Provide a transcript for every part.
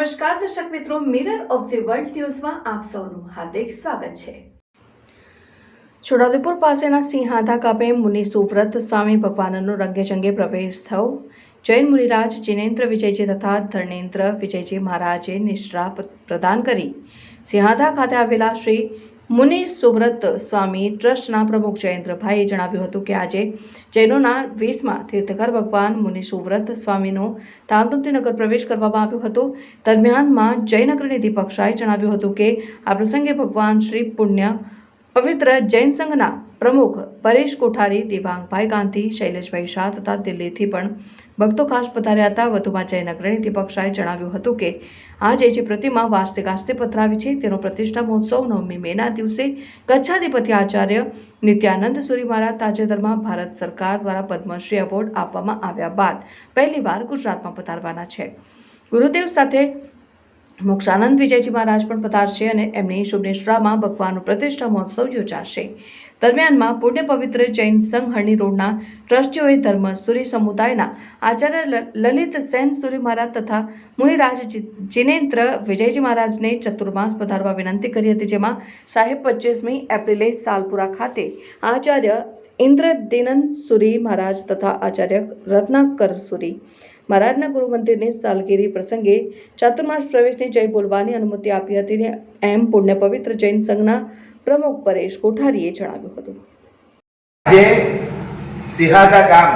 નમસ્કાર દર્શક મિત્રો, મિરર ઓફ ધ વર્લ્ડ ન્યૂઝમાં આપ સૌનું હાર્દિક સ્વાગત છે। છોટાઉદેપુર પાસેના સિંહાધા ગામે મુનિ સુવ્રત સ્વામી ભગવાનનો રંગેચંગે પ્રવેશ થયો। જૈન મુનિરાજ જિનેન્દ્ર વિજયજી તથા ધર્મેન્દ્ર વિજયજી મહારાજે નિશ્રા પ્રદાન કરી। સિંહાધા ખાતે આવેલા શ્રી મુનિ સુવ્રત સ્વામી ટ્રસ્ટના પ્રમુખ જયેન્દ્રભાઈએ જણાવ્યું હતું કે આજે જૈનોના 20મા તીર્થકર ભગવાન મુનિ સુવ્રત સ્વામીનો ધામધૂમથી નગર પ્રવેશ કરવામાં આવ્યો હતો। દરમિયાનમાં જયનગરની દીપક શાહે જણાવ્યું હતું કે આ પ્રસંગે ભગવાન શ્રી પુણ્ય પવિત્ર જૈન સંઘના પ્રમુખ પરેશ કોઠારી, દેવાંગભાઈ ગાંધી, શૈલેષભાઈ શાહ તથા દિલ્હીથી પણ ભક્તો ખાસ પધાર્યા હતા। વધુમાં જયનગરની દીપક શાહે જણાવ્યું હતું કે આજે જે પ્રતિમા વાસ્તે પધરાવી છે તેનો પ્રતિષ્ઠા મહોત્સવ 9મી મેના દિવસે ગચ્છાધિપતિ આચાર્ય નિત્યાનંદ સુરી મહારાજ તાજેતરમાં ભારત સરકાર દ્વારા પદ્મશ્રી એવોર્ડ આપવામાં આવ્યા બાદ પહેલીવાર ગુજરાતમાં પધારવાના છે। ગુરુદેવ સાથે મોક્ષાનંદ વિજયજી મહારાજ પણ પધારશે અને એમની શુભ નિશ્રામાં ભગવાનનો પ્રતિષ્ઠા મહોત્સવ યોજાશે। દરમિયાનમાં પુણ્ય પવિત્ર જૈન સંઘ હરણી રોડના ટ્રસ્ટીઓએ ધર્મસુરી સમુદાયના આચાર્ય લલિત સેન સુરી મહારાજ તથા મુનિરાજ જિનેન્દ્ર વિજયજી મહારાજને ચતુર્માસ પધારવા વિનંતી કરી હતી, જેમાં સાહેબ 25મી એપ્રિલે સાલપુરા ખાતે આચાર્ય ઇન્દ્રદેનન સુરી મહારાજ તથા આચાર્ય રત્નાકર સુરી મહારાજના ગુરુ મંદિરની સાલગીરી પ્રસંગે ચાતુર્માસ પ્રવેશની જય બોલવાની અનુમતિ આપી હતી, એમ પુણ્ય પવિત્ર જૈન સંઘના પ્રમુખ પરેશ કોઠારીએ જણાવ્યું હતું। આજે સિંહાધા ગામ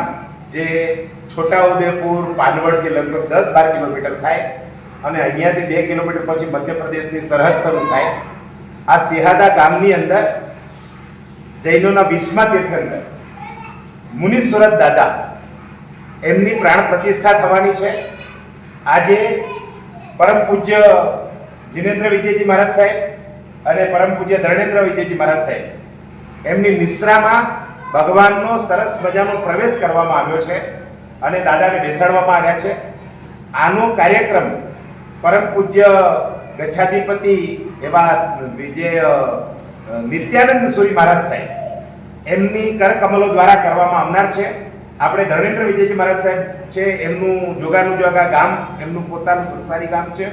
જે છોટાઉદેપુર પાનવડથી લગભગ 10-12 કિલોમીટર થાય અને અહીંયાથી 2 કિલોમીટર પછી મધ્યપ્રદેશની સરહદ શરૂ થાય, આ સિંહાધા ગામની અંદર જૈનોના 20મા તીર્થંકર મુનિ સુવ્રત દાદા એમની પ્રાણ પ્રતિષ્ઠા થવાની છે। આજે પરમ પૂજ્ય જિનેન્દ્ર વિજયજી મહારાજ સાહેબ અને પરમ પૂજ્ય ધર્મેન્દ્ર વિજયજી મહારાજ સાહેબ એમની નિશ્રામાં ભગવાનનો સરસ મજાનો પ્રવેશ કરવામાં આવ્યો છે અને દાદાને બેસાડવામાં આવ્યા છે। આનો કાર્યક્રમ પરમ પૂજ્ય ગચ્છાધિપતિ એવા નિત્યાનંદ સુરી મહારાજ સાહેબ એમની કરકમલો દ્વારા કરવામાં આવનાર છે। આપણે ધર્મેન્દ્ર વિજયજી મહારાજ સાહેબ છે, એમનું જોગાનું જોગા ગામ, એમનું પોતાનું સંસારી ગામ છે,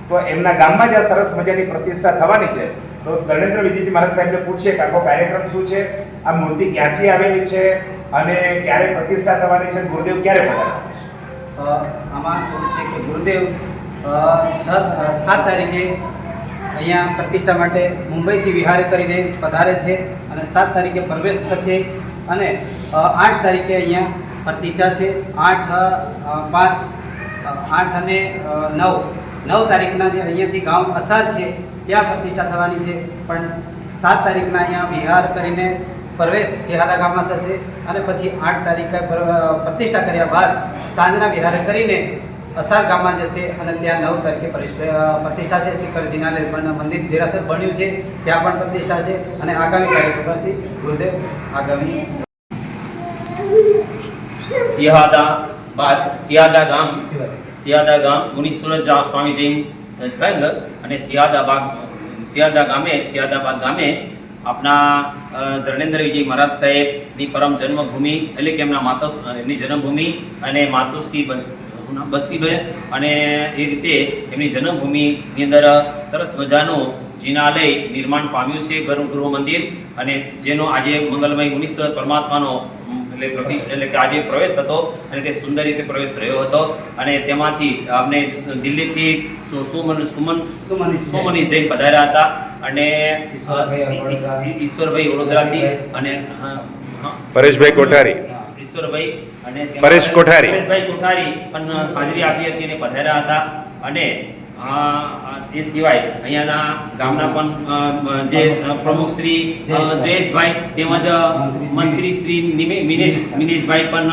તો એમના ગામમાં જ આ સરસ મજાની પ્રતિષ્ઠા થવાની છે। તો ધર્મેન્દ્ર વિજયજી મહારાજ સાહેબને પૂછીએ કે આખો કાર્યક્રમ શું છે, આ મૂર્તિ ક્યાંથી આવેલી છે અને ક્યારે પ્રતિષ્ઠા થવાની છે, ગુરુદેવ ક્યારે પધારવાના છે? આમાં એવું છે કે ગુરુદેવ 7 તારીખે અહીંયા પ્રતિષ્ઠા માટે મુંબઈથી વિહાર કરીને પધારે છે અને 7 તારીખે પ્રવેશ થશે અને 8 તારીખે અહીંયા પ્રતિષ્ઠા છે। 8, 5, 8 અને 9 તારીખના જે અહીંયાથી ગામ અસાર છે ત્યાં પ્રતિષ્ઠા થવાની છે, પણ 7 તારીખના અહીંયા વિહાર કરીને પ્રવેશ સિંહાધા ગામમાં થશે અને પછી 8 તારીખે પ્રતિષ્ઠા કર્યા બાદ સાંજના વિહાર કરીને અસાર ગામમાં જશે અને ત્યાં 9 તારીખે પ્રતિષ્ઠા છે। શિખરજીના મંદિર દેરાસર બન્યું છે, ત્યાં પણ પ્રતિષ્ઠા છે અને આગામી તારીખ પર છે ગુરુદેવ આગામી સિંહાધા ગામ મુનિ સુવ્રત સ્વામી જૈન સંઘ અને સિંહાધાબાદ ગામે આપણા ધર્મેન્દ્ર વિજય મહારાજ સાહેબની પરમ જન્મભૂમિ એટલે કે એમની જન્મભૂમિ અને માતુશ્રી બસીબેન અને એ રીતે એમની જન્મભૂમિની અંદર સરસ મજાનું જિનાલય નિર્માણ પામ્યું છે, ગર્ભગૃહ મંદિર, અને જેનો આજે મંગલમય મુનિ સુવ્રત પરમાત્માનો એટલે કે આજે પ્રવેશ હતો અને તે સુંદર રીતે પ્રવેશ રહ્યો હતો અને તેમાંથી આપણે દિલ્હીથી સુમની જૈન પધાર્યા હતા અને ઈશ્વરભાઈ વડોદરાથી અને પરેશભાઈ કોઠારી પરેશભાઈ કોઠારી પણ હાજરી આપી હતી અને પધાર્યા હતા। અને એ સિવાય અહીંયાના ગામના પણ જે પ્રમુખ શ્રી જયેશભાઈ તેમજ મંત્રી શ્રી મિનેશભાઈ પણ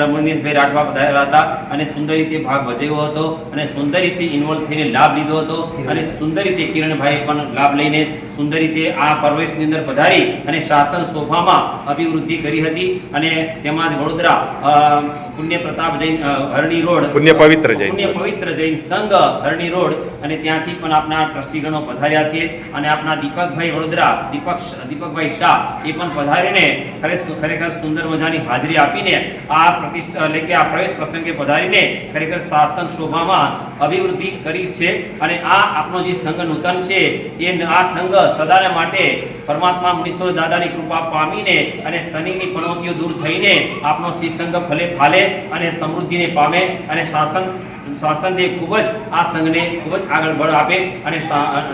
રમણેશભાઈ રાઠવા પધારેલા હતા અને સુંદર રીતે ભાગ ભજવ્યો હતો અને સુંદર રીતે ઇન્વોલ્વ થઈને લાભ લીધો હતો અને સુંદર રીતે કિરણભાઈ પણ લાભ લઈને સુંદર રીતે આ પ્રવેશની અંદર પધારી અને શાસન શોભામાં અભિવૃદ્ધિ કરી હતી અને તેમાં વડોદરા પુણ્ય પ્રતાપ જૈન હરણી રોડ પુણ્ય પવિત્ર જૈન સંઘ હરણી રોડ અને ત્યાંથી પણ આપણા ટ્રસ્ટીગણો પધાર્યા છે અને આપણા દીપકભાઈ વડોદરા દીપકભાઈ શાહ એ પણ પધારીને ખરેખર સુંદર મજાની હાજરી આપીને આ પ્રતિષ્ઠા એટલે કે આ પ્રવેશ પ્રસંગે પધારીને ખરેખર શાસન શોભામાં અભિવૃદ્ધિ કરી છે અને આ આપણો જે સંઘ નૂતન છે એ આ સંઘ સદાને માટે પરમાત્મા મુનીશ્વર દાદાની કૃપા પામીને અને શનિની પનોતીઓ દૂર થઈને આપણો શ્રી સંઘ ફલે ફાલે અને સમૃદ્ધિને પામે અને શાસન દેવ ખૂબ જ આ સંઘને ખૂબ જ આગળ બળ આપે અને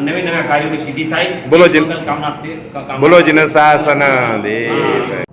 નવા કાર્યોની સિદ્ધિ થાય. બોલો કામના બોલો જીન શાસન દેવ.